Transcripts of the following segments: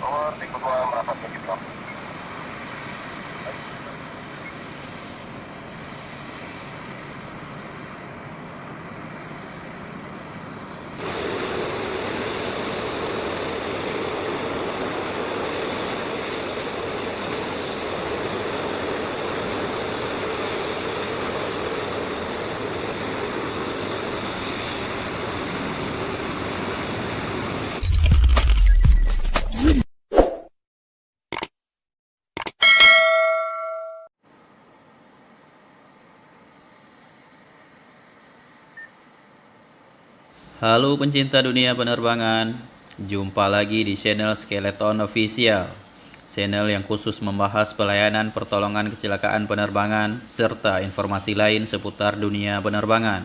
Tipe 2 merapat ke Kitlam. Halo pencinta dunia penerbangan, jumpa lagi di channel Skeleton Official, channel yang khusus membahas pelayanan pertolongan kecelakaan penerbangan serta informasi lain seputar dunia penerbangan.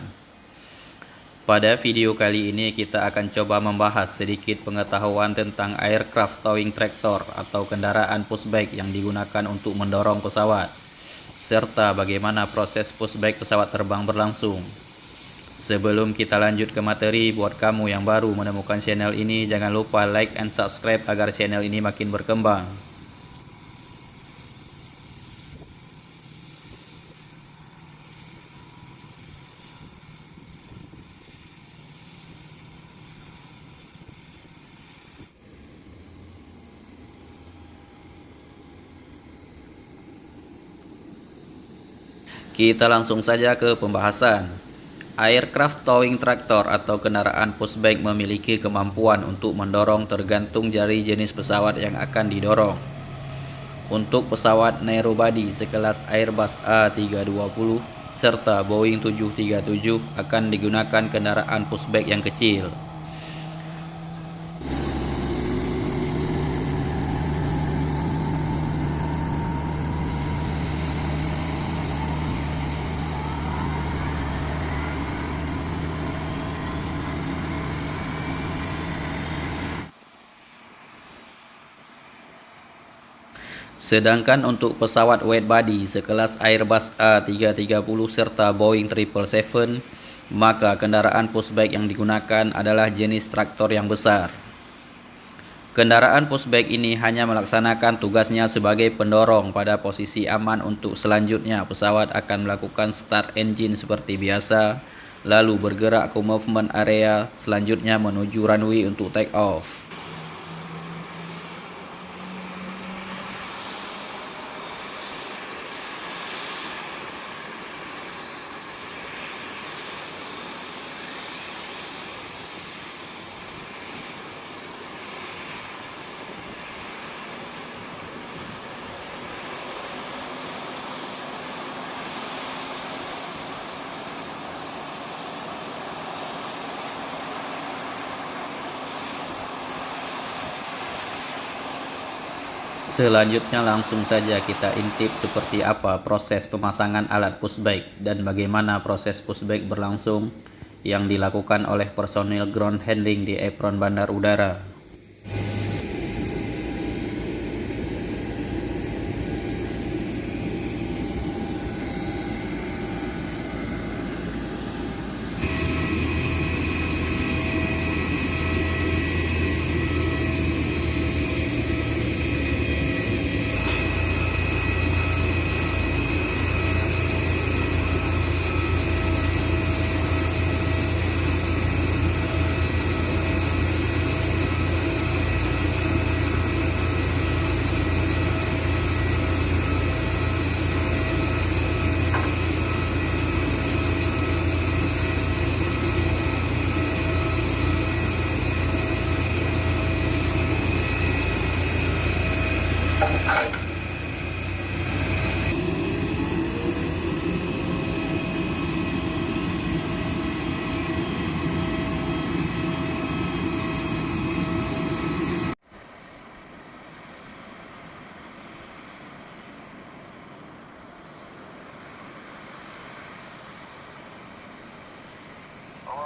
Pada video kali ini kita akan coba membahas sedikit pengetahuan tentang aircraft towing tractor atau kendaraan pushback yang digunakan untuk mendorong pesawat, serta bagaimana proses pushback pesawat terbang berlangsung. Sebelum kita lanjut ke materi, buat kamu yang baru menemukan channel ini, jangan lupa like and subscribe agar channel ini makin berkembang. Kita langsung saja ke pembahasan. Aircraft towing tractor atau kendaraan pushback memiliki kemampuan untuk mendorong tergantung dari jenis pesawat yang akan didorong. Untuk pesawat narrowbody sekelas Airbus A320 serta Boeing 737 akan digunakan kendaraan pushback yang kecil. Sedangkan untuk pesawat widebody sekelas Airbus A330 serta Boeing 777, maka kendaraan pushback yang digunakan adalah jenis traktor yang besar. Kendaraan pushback ini hanya melaksanakan tugasnya sebagai pendorong pada posisi aman. Untuk selanjutnya pesawat akan melakukan start engine seperti biasa, lalu bergerak ke movement area, selanjutnya menuju runway untuk take off. Selanjutnya langsung saja kita intip seperti apa proses pemasangan alat pushback dan bagaimana proses pushback berlangsung yang dilakukan oleh personil ground handling di apron bandar udara.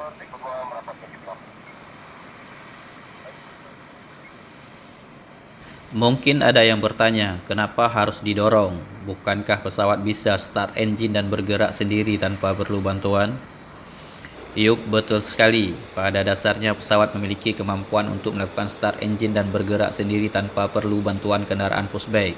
Tipe 2 merapat ke Kitlam. Mungkin ada yang bertanya, kenapa harus didorong? Bukankah pesawat bisa start engine dan bergerak sendiri tanpa perlu bantuan? Yuk, betul sekali. Pada dasarnya pesawat memiliki kemampuan untuk melakukan start engine dan bergerak sendiri tanpa perlu bantuan kendaraan pushback.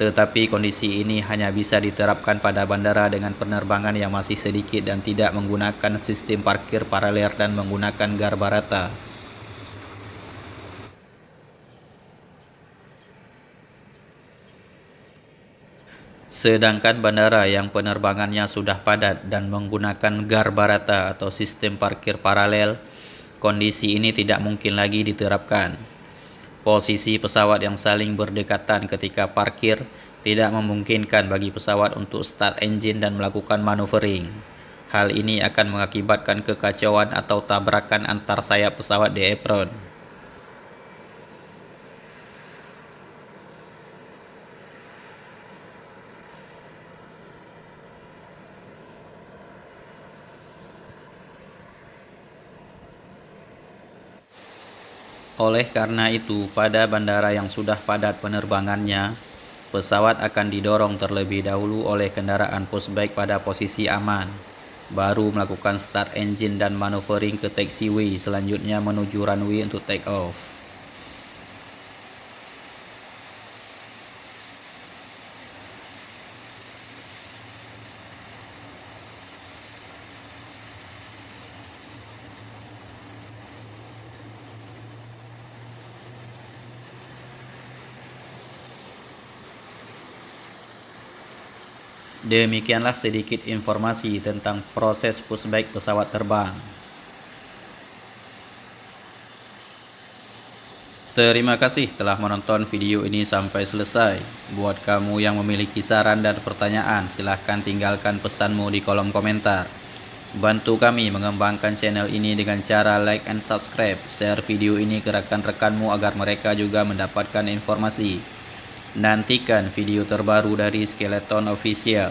Tetapi kondisi ini hanya bisa diterapkan pada bandara dengan penerbangan yang masih sedikit dan tidak menggunakan sistem parkir paralel dan menggunakan garba rata. Sedangkan bandara yang penerbangannya sudah padat dan menggunakan garba rata atau sistem parkir paralel, kondisi ini tidak mungkin lagi diterapkan. Posisi pesawat yang saling berdekatan ketika parkir tidak memungkinkan bagi pesawat untuk start engine dan melakukan maneuvering. Hal ini akan mengakibatkan kekacauan atau tabrakan antar sayap pesawat di apron. Oleh karena itu, pada bandara yang sudah padat penerbangannya, pesawat akan didorong terlebih dahulu oleh kendaraan pushback pada posisi aman, baru melakukan start engine dan maneuvering ke taxiway, selanjutnya menuju runway untuk take off. Demikianlah sedikit informasi tentang proses pushback pesawat terbang. Terima kasih telah menonton video ini sampai selesai. Buat kamu yang memiliki saran dan pertanyaan, silahkan tinggalkan pesanmu di kolom komentar. Bantu kami mengembangkan channel ini dengan cara like and subscribe, share video ini ke rekan-rekanmu agar mereka juga mendapatkan informasi. Nantikan video terbaru dari Skeleton Official.